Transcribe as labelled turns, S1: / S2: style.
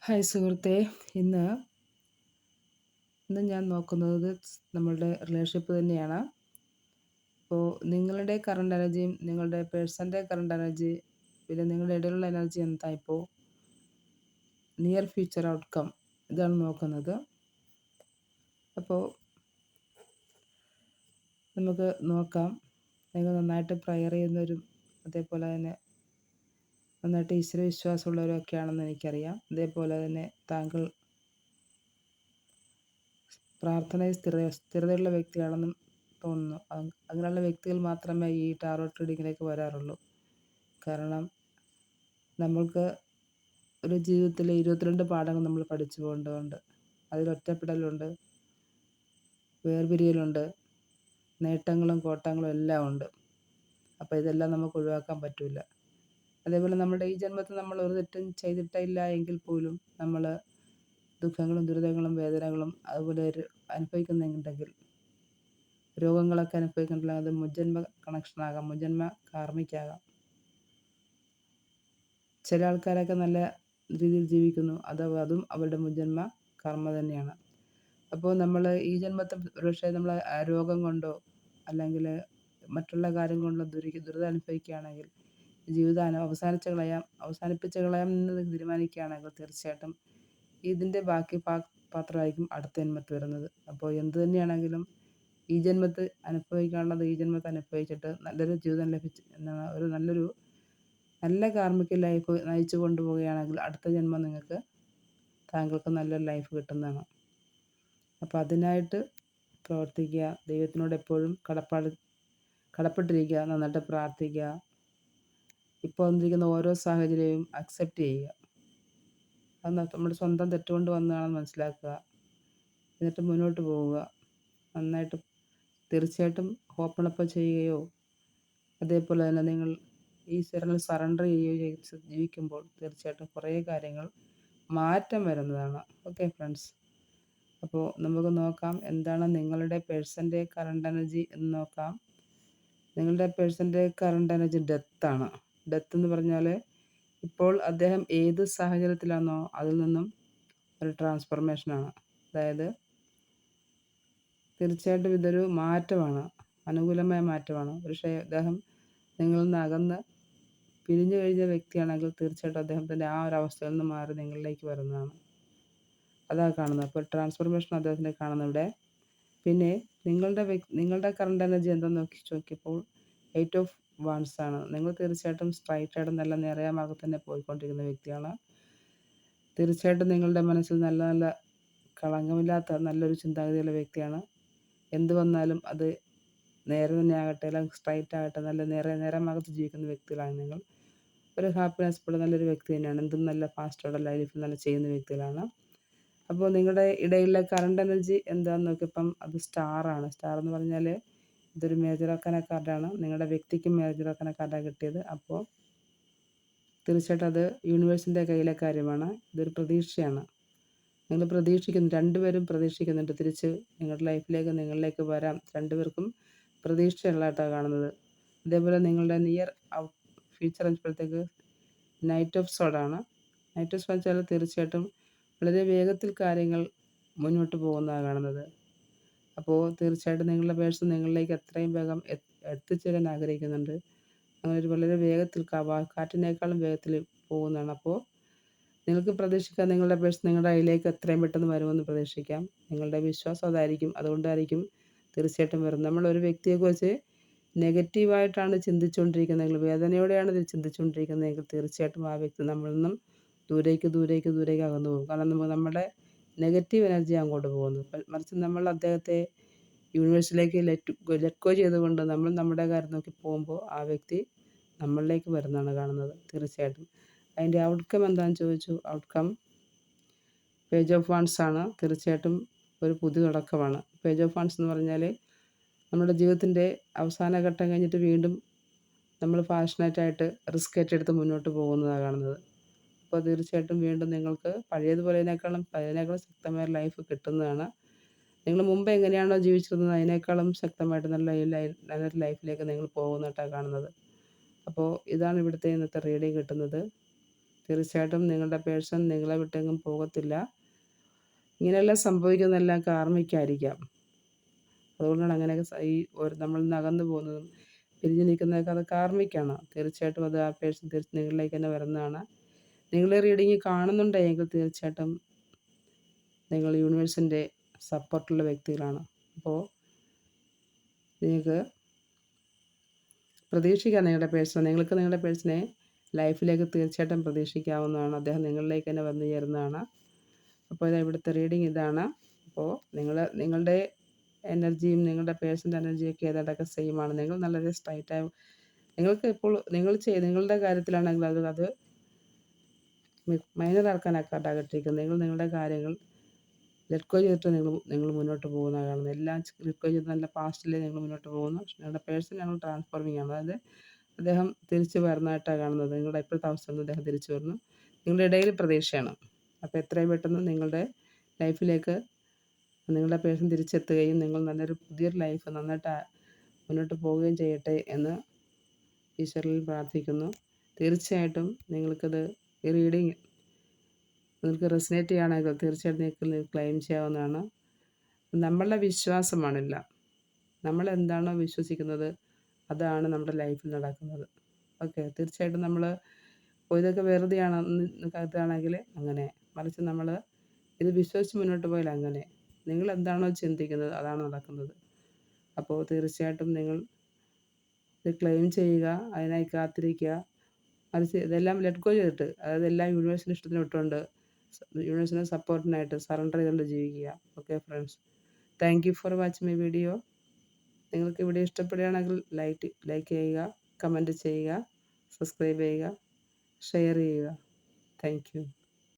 S1: Hi സുഹൃത്തേ, ഇന്ന് ഇന്ന് ഞാൻ നോക്കുന്നത് നമ്മളുടെ റിലേഷൻഷിപ്പ് തന്നെയാണ്. അപ്പോൾ നിങ്ങളുടെ കറണ്ട് എനർജിയും നിങ്ങളുടെ പേഴ്സൻ്റെ കറണ്ട് എനർജി, പിന്നെ നിങ്ങളുടെ ഇടയിലുള്ള എനർജി എന്താ ഇപ്പോൾ നിയർ ഫ്യൂച്ചർ ഔട്ട്കം, ഇതാണ് നോക്കുന്നത്. അപ്പോൾ നമുക്ക് നോക്കാം. നിങ്ങൾ നന്നായിട്ട് പ്രയർ ചെയ്യുന്നവരും അതേപോലെ തന്നെ നന്നായിട്ട് ഈശ്വരവിശ്വാസമുള്ളവരും ഒക്കെയാണെന്ന് എനിക്കറിയാം. അതേപോലെ തന്നെ താങ്കൾ പ്രാർത്ഥനയിൽ സ്ഥിരതയുള്ള വ്യക്തിയാണെന്നും തോന്നുന്നു. അങ്ങനെയുള്ള വ്യക്തികൾ മാത്രമേ ഈ ടാറോട്ട് റീഡിങ്ങിലേക്ക് വരാറുള്ളൂ. കാരണം നമ്മൾക്ക് ഒരു ജീവിതത്തിൽ 22 പാഠങ്ങൾ നമ്മൾ പഠിച്ചു പോകേണ്ടതുണ്ട്. അതിൽ ഒറ്റപ്പെടലുണ്ട്, വേർപിരിയലുണ്ട്, നേട്ടങ്ങളും കോട്ടങ്ങളും എല്ലാം ഉണ്ട്. അപ്പോൾ ഇതെല്ലാം നമുക്ക് ഒഴിവാക്കാൻ പറ്റില്ല. അതേപോലെ നമ്മുടെ ഈ ജന്മത്തിൽ നമ്മൾ ഒരു തെറ്റും ചെയ്തിട്ടില്ല എങ്കിൽ പോലും നമ്മൾ ദുഃഖങ്ങളും ദുരിതങ്ങളും വേദനകളും അതുപോലെ അനുഭവിക്കുന്നുണ്ടെങ്കിൽ, രോഗങ്ങളൊക്കെ അനുഭവിക്കുന്നുണ്ടെങ്കിൽ അത് മുജ്ജന്മ കണക്ഷനാകാം, മുജ്ജന്മ കാർമ്മിക്കാകാം. ചില ആൾക്കാരൊക്കെ നല്ല രീതിയിൽ ജീവിക്കുന്നു, അതും അവരുടെ മുജ്ജന്മ കർമ്മ തന്നെയാണ്. അപ്പോൾ നമ്മൾ ഈ ജന്മത്തിൽ ഒരുപക്ഷെ നമ്മൾ രോഗം കൊണ്ടോ അല്ലെങ്കിൽ മറ്റുള്ള കാര്യം കൊണ്ടോ ദുരിതം അനുഭവിക്കുകയാണെങ്കിൽ, ജീവിതം അവസാനിപ്പിച്ച് കളയാം എന്ന് തീരുമാനിക്കുകയാണെങ്കിൽ തീർച്ചയായിട്ടും ഇതിൻ്റെ ബാക്കി പാത്രമായിരിക്കും അടുത്ത ജന്മത്തിൽ വരുന്നത്. അപ്പോൾ എന്തു തന്നെയാണെങ്കിലും ഈ ജന്മത്തിൽ അനുഭവിക്കാനുള്ളത് ഈ ജന്മത്തിൽ അനുഭവിച്ചിട്ട് നല്ലൊരു ജീവിതം നല്ലൊരു നല്ല കാർമ്മിക ലൈഫ് നയിച്ചു കൊണ്ടുപോവുകയാണെങ്കിൽ അടുത്ത ജന്മം താങ്കൾക്ക് നല്ലൊരു ലൈഫ് കിട്ടുന്നതാണ്. അപ്പോൾ അതിനായിട്ട് പ്രവർത്തിക്കുക, ദൈവത്തിനോട് എപ്പോഴും കടപ്പെട്ടിരിക്കുക, നന്നായിട്ട് പ്രാർത്ഥിക്കുക. ഇപ്പോൾ വന്നിരിക്കുന്ന ഓരോ സാഹചര്യവും അക്സെപ്റ്റ് ചെയ്യുക. അത് നമ്മുടെ സ്വന്തം തെറ്റുകൊണ്ട് വന്നതാണെന്ന് മനസ്സിലാക്കുക. എന്നിട്ട് മുന്നോട്ട് പോവുക. നന്നായിട്ട് തീർച്ചയായിട്ടും ഓപ്പണപ്പ് ചെയ്യുകയോ അതേപോലെ തന്നെ നിങ്ങൾ ഈശ്വരനിൽ സറണ്ടർ ചെയ്യുകയോ ജീവിക്കുമ്പോൾ തീർച്ചയായിട്ടും കുറേ കാര്യങ്ങൾ മാറ്റം വരുന്നതാണ്. ഓക്കെ ഫ്രണ്ട്സ്, അപ്പോൾ നമുക്ക് നോക്കാം എന്താണ് നിങ്ങളുടെ പേഴ്സൻ്റെ കറണ്ട് എനർജി എന്ന് നോക്കാം. നിങ്ങളുടെ പേഴ്സൻ്റെ കറണ്ട് എനർജി ഡെത്താണ്. ഡെത്ത് എന്ന് പറഞ്ഞാൽ ഇപ്പോൾ അദ്ദേഹം ഏത് സാഹചര്യത്തിലാണോ അതിൽ നിന്നും ഒരു ട്രാൻസ്ഫർമേഷനാണ്. അതായത് തീർച്ചയായിട്ടും ഇതൊരു മാറ്റമാണ്, അനുകൂലമായ മാറ്റമാണ്. പക്ഷേ അദ്ദേഹം നിങ്ങളിൽ നിന്ന് അകന്ന് പിരിഞ്ഞു കഴിഞ്ഞ വ്യക്തിയാണെങ്കിൽ തീർച്ചയായിട്ടും അദ്ദേഹത്തിൻ്റെ ആ ഒരു അവസ്ഥയിൽ നിന്ന് മാറി നിങ്ങളിലേക്ക് വരുന്നതാണ്. അതാണ് കാണുന്നത്. അപ്പോൾ ട്രാൻസ്ഫർമേഷൻ അദ്ദേഹത്തിനെ കാണുന്നത് ഇവിടെ. പിന്നെ നിങ്ങളുടെ കറണ്ട് എനർജി എന്താണെന്ന് നോക്കിയപ്പോൾ 8 ഓഫ് വാൺസ് ആണ്. നിങ്ങൾ തീർച്ചയായിട്ടും സ്ട്രൈറ്റായിട്ട് നല്ല നേരായ മാർഗ്ഗത്തിൽ തന്നെ പോയിക്കൊണ്ടിരിക്കുന്ന വ്യക്തിയാണ്. തീർച്ചയായിട്ടും നിങ്ങളുടെ മനസ്സിൽ നല്ല നല്ല കളങ്കമില്ലാത്ത നല്ലൊരു ചിന്താഗതിയുള്ള വ്യക്തിയാണ്. എന്ത് വന്നാലും അത് നേരെ തന്നെ ആകട്ടെ, അല്ലെങ്കിൽ സ്ട്രൈറ്റ് ആകട്ടെ, നല്ല നേരെ മാർഗ്ഗത്തിൽ ജീവിക്കുന്ന വ്യക്തികളാണ് നിങ്ങൾ. ഒരു ഹാപ്പിനെസ് പോലെ നല്ലൊരു വ്യക്തി തന്നെയാണ്. എന്തും നല്ല ഫാസ്റ്റോടെ ലൈഫിൽ നല്ല ചെയ്യുന്ന വ്യക്തികളാണ്. അപ്പോൾ നിങ്ങളുടെ ഇടയിലെ കറണ്ട് എനർജി എന്താണെന്ന് നോക്കിയപ്പം അത് സ്റ്റാറാണ്. സ്റ്റാർ എന്ന് പറഞ്ഞാൽ ഇതൊരു മേജർ ആർക്കന കാർഡാണ്. നിങ്ങളുടെ വ്യക്തിക്ക് മേജർ ആർക്കന കാർഡാണ് കിട്ടിയത്. അപ്പോൾ തീർച്ചയായിട്ടും അത് യൂണിവേഴ്സിൻ്റെ കയ്യിലെ കാര്യമാണ്. ഇതൊരു പ്രതീക്ഷയാണ്. നിങ്ങൾ പ്രതീക്ഷിക്കുന്നു, രണ്ടുപേരും പ്രതീക്ഷിക്കുന്നുണ്ട് തിരിച്ച് നിങ്ങളിലേക്ക് വരാം. രണ്ടുപേർക്കും പ്രതീക്ഷയുള്ളതായിട്ടാണ് കാണുന്നത്. അതേപോലെ നിങ്ങളുടെ നിയർ ഫ്യൂച്ചർ അനുസരിച്ചത്തേക്ക് നൈറ്റ് ഓഫ് സോഡാണ്. നൈറ്റ് ഓഫ് സോഡ് വെച്ചാൽ തീർച്ചയായിട്ടും വളരെ വേഗത്തിൽ കാര്യങ്ങൾ മുന്നോട്ട് പോകുന്നതാണ് കാണുന്നത്. അപ്പോൾ തീർച്ചയായിട്ടും നിങ്ങളുടെ പേഴ്സൺ നിങ്ങളിലേക്ക് എത്രയും വേഗം എത്തിച്ചേരാൻ ആഗ്രഹിക്കുന്നുണ്ട്. അങ്ങനെ വളരെ വേഗത്തിൽ കാറ്റിനേക്കാളും വേഗത്തിൽ പോകുന്നതാണ്. അപ്പോൾ നിങ്ങൾക്ക് പ്രതീക്ഷിക്കാം നിങ്ങളുടെ പേഴ്സൺ നിങ്ങളുടെ കയ്യിലേക്ക് എത്രയും പെട്ടെന്ന് വരുമെന്ന് പ്രതീക്ഷിക്കാം. നിങ്ങളുടെ വിശ്വാസം അതായിരിക്കും. അതുകൊണ്ടായിരിക്കും തീർച്ചയായിട്ടും വരുന്നത്. നമ്മളൊരു വ്യക്തിയെക്കുറിച്ച് നെഗറ്റീവായിട്ടാണ് ചിന്തിച്ചുകൊണ്ടിരിക്കുന്നതെങ്കിൽ, വേദനയോടെയാണ് ഇത് ചിന്തിച്ചുകൊണ്ടിരിക്കുന്നതെങ്കിൽ തീർച്ചയായിട്ടും ആ വ്യക്തി നമ്മളിൽ നിന്നും ദൂരേക്ക് അകന്നു പോകും. കാരണം നമ്മുടെ നെഗറ്റീവ് എനർജി അങ്ങോട്ട് പോകുന്നത്. മറിച്ച് നമ്മൾ അദ്ദേഹത്തെ യൂണിവേഴ്സിലേക്ക് ലെറ്റ് ഗോ ചെയ്തുകൊണ്ട് നമ്മൾ നമ്മുടെ കാര്യം നോക്കി പോകുമ്പോൾ ആ വ്യക്തി നമ്മളിലേക്ക് വരുന്നതാണ് കാണുന്നത്. തീർച്ചയായിട്ടും അതിൻ്റെ ഔട്ട്കം എന്താണെന്ന് ചോദിച്ചു. ഔട്ട്കം പേജ് ഓഫ് വാൺസ് ആണ്. തീർച്ചയായിട്ടും ഒരു പുതിയ തുടക്കമാണ്. പേജ് ഓഫ് വാൺസ് എന്ന് പറഞ്ഞാൽ നമ്മുടെ ജീവിതത്തിൻ്റെ അവസാന ഘട്ടം കഴിഞ്ഞിട്ട് വീണ്ടും നമ്മൾ പാഷനേറ്റായിട്ട് റിസ്ക് ഏറ്റെടുത്ത് മുന്നോട്ട് പോകുന്നതാണ് കാണുന്നത്. അപ്പോൾ തീർച്ചയായിട്ടും വീണ്ടും നിങ്ങൾക്ക് പഴയതിനേക്കാളും ശക്തമായ ലൈഫ് കിട്ടുന്നതാണ്. നിങ്ങൾ മുമ്പ് എങ്ങനെയാണോ ജീവിച്ചിരുന്നത് അതിനേക്കാളും ശക്തമായിട്ട് നല്ലൊരു ലൈഫിലേക്ക് നിങ്ങൾ പോകുന്നതായിട്ടാണ് കാണുന്നത്. അപ്പോൾ ഇതാണ് ഇവിടുത്തെ ഇന്നത്തെ റീഡിങ് കിട്ടുന്നത്. തീർച്ചയായിട്ടും നിങ്ങളുടെ പേഴ്സൺ നിങ്ങളെ വിട്ടെങ്ങും പോകത്തില്ല. ഇങ്ങനെയെല്ലാം സംഭവിക്കുന്നതെല്ലാം കാർമികമായിരിക്കാം. അതുകൊണ്ടാണ് അങ്ങനെയൊക്കെ നമ്മളിൽ നിന്ന് അകന്നു പോകുന്നതും പിരിഞ്ഞു നിൽക്കുന്നതൊക്കെ അത് കാർമിക്കാണ്. തീർച്ചയായിട്ടും അത് ആ പേഴ്സൺ നിങ്ങളിലേക്ക് തന്നെ വരുന്നതാണ്. നിങ്ങൾ റീഡിങ് കാണുന്നുണ്ടെങ്കിൽ തീർച്ചയായിട്ടും നിങ്ങൾ യൂണിവേഴ്സിൻ്റെ സപ്പോർട്ടുള്ള വ്യക്തികളാണ്. അപ്പോൾ നിങ്ങൾക്ക് പ്രതീക്ഷിക്കാം നിങ്ങൾക്ക് നിങ്ങളുടെ പേഴ്സണെ ലൈഫിലേക്ക് തീർച്ചയായിട്ടും പ്രതീക്ഷിക്കാവുന്നതാണ്. അദ്ദേഹം നിങ്ങളിലേക്ക് തന്നെ വന്നു ചേരുന്നതാണ്. അപ്പോൾ ഇവിടുത്തെ റീഡിങ് ഇതാണ്. അപ്പോൾ നിങ്ങളുടെ എനർജിയും നിങ്ങളുടെ പേഴ്സൻ്റെ എനർജിയൊക്കെ ഏതാണ്ടൊക്കെ സെയിമാണ്. നിങ്ങൾ വളരെ സ്ട്രൈറ്റായി നിങ്ങൾക്ക് ഇപ്പോൾ നിങ്ങളുടെ കാര്യത്തിലാണെങ്കിൽ അത് മൈനർ ആക്കാനാക്കാട്ടാകട്ടിരിക്കുന്നത്. നിങ്ങളുടെ കാര്യങ്ങൾ ലെറ്റ് ഗോ ചെയ്തിട്ട് നിങ്ങൾ മുന്നോട്ട് പോകുന്ന കാണുന്നത്. എല്ലാം ലെറ്റ് ഗോ ചെയ്ത് നല്ല പാസ്റ്റിലേ നിങ്ങൾ മുന്നോട്ട് പോകുന്നു. പക്ഷേ നിങ്ങളുടെ പേഴ്സൺ ഞങ്ങൾ ട്രാൻസ്ഫോർമിങ് ആണ്. അതായത് അദ്ദേഹം തിരിച്ചു വരുന്നതായിട്ടാണ് കാണുന്നത്. നിങ്ങളുടെ ഇപ്പോഴത്തെ അവസ്ഥയിൽ നിന്ന് അദ്ദേഹം തിരിച്ചു വരുന്നു. നിങ്ങളുടെ ഇടയിൽ പ്രതീക്ഷയാണ്. അപ്പോൾ എത്രയും പെട്ടെന്ന് നിങ്ങളുടെ ലൈഫിലേക്ക് നിങ്ങളുടെ പേഴ്സൺ തിരിച്ചെത്തുകയും നിങ്ങൾ നല്ലൊരു പുതിയൊരു ലൈഫ് നന്നായിട്ട് മുന്നോട്ട് പോവുകയും ചെയ്യട്ടെ എന്ന് ഈശ്വരനിൽ പ്രാർത്ഥിക്കുന്നു. തീർച്ചയായിട്ടും നിങ്ങൾക്കത് ഈ റീഡിങ് നിങ്ങൾക്ക് റെസനേറ്റ് ചെയ്യുകയാണെങ്കിൽ തീർച്ചയായിട്ടും നിങ്ങൾക്ക് ക്ലെയിം ചെയ്യാവുന്നതാണ്. നമ്മളുടെ വിശ്വാസമാണില്ല. നമ്മൾ എന്താണോ വിശ്വസിക്കുന്നത് അതാണ് നമ്മുടെ ലൈഫിൽ നടക്കുന്നത്. ഓക്കെ, തീർച്ചയായിട്ടും നമ്മൾ ഇതൊക്കെ വെറുതെയാണെന്ന് കരുതുകയാണെങ്കിൽ അങ്ങനെ, മറിച്ച് നമ്മൾ ഇത് വിശ്വസിച്ച് മുന്നോട്ട് പോയാൽ അങ്ങനെ. നിങ്ങൾ എന്താണോ ചിന്തിക്കുന്നത് അതാണ് നടക്കുന്നത്. അപ്പോൾ തീർച്ചയായിട്ടും നിങ്ങൾ ഇത് ക്ലെയിം ചെയ്യുക, അതിനായി കാത്തിരിക്കുക. മറിച്ച് ഇതെല്ലാം ലെറ്റ് ഗോ ചെയ്തിട്ട്, അതായത് എല്ലാം യൂണിവേഴ്സിൻ്റെ ഇഷ്ടത്തിന് വിട്ടുകൊണ്ട് യൂണിവേഴ്സിൻ്റെ സപ്പോർട്ടിനായിട്ട് സറണ്ടർ ചെയ്തുകൊണ്ട് ജീവിക്കുക. Okay friends, thank you for watching my video. നിങ്ങൾക്ക് വീഡിയോ ഇഷ്ടപ്പെടുകയാണെങ്കിൽ ലൈക്ക് ചെയ്യുക, കമൻറ്റ് ചെയ്യുക, സബ്സ്ക്രൈബ് ചെയ്യുക, ഷെയർ ചെയ്യുക. Thank you.